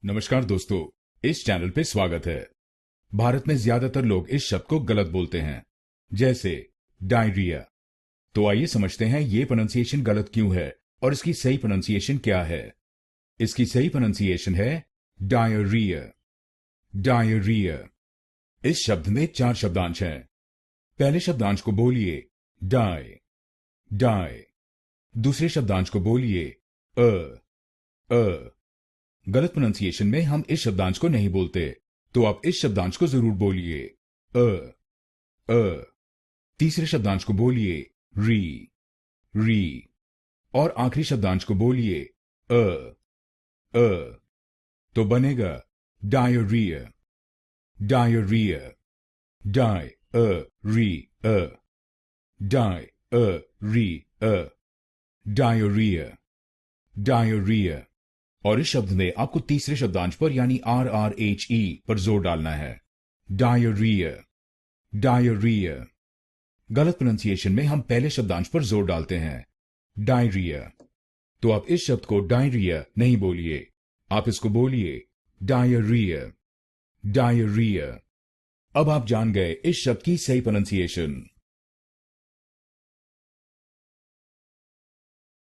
नमस्कार दोस्तों, इस चैनल पे स्वागत है। भारत में ज्यादातर लोग इस शब्द को गलत बोलते हैं, जैसे डायरिया। तो आइए समझते हैं ये प्रोनाउंसिएशन गलत क्यों है और इसकी सही प्रोनाउंसिएशन क्या है। इसकी सही प्रोनाउंसिएशन है डायरिया। डायरिया। इस शब्द में 4 शब्दांश हैं। पहले शब्दांश को बोलिए डाई, डाई। दूसरे शब्दांश को बोलिए अ। गलत प्रोनाउंसिएशन में हम इस शब्दांश को नहीं बोलते, तो आप इस शब्दांश को जरूर बोलिए अ। तीसरे शब्दांश को बोलिए री, री। और आखिरी शब्दांश को बोलिए अ। तो बनेगा डायरिया, डायरिया। डाई री अ, डाई री अ, डायरिया, डायरिया। और इस शब्द में आपको तीसरे शब्दांश पर यानी RRHE पर जोर डालना है। Diarrhoea, diarrhoea. गलत प्रोनाउंसिएशन में हम पहले शब्दांश पर जोर डालते हैं, डायरिया। तो आप इस शब्द को डायरिया नहीं बोलिए, आप इसको बोलिए डायरिया, डायरिया। अब आप जान गए इस शब्द की सही प्रोनाउंसिएशन।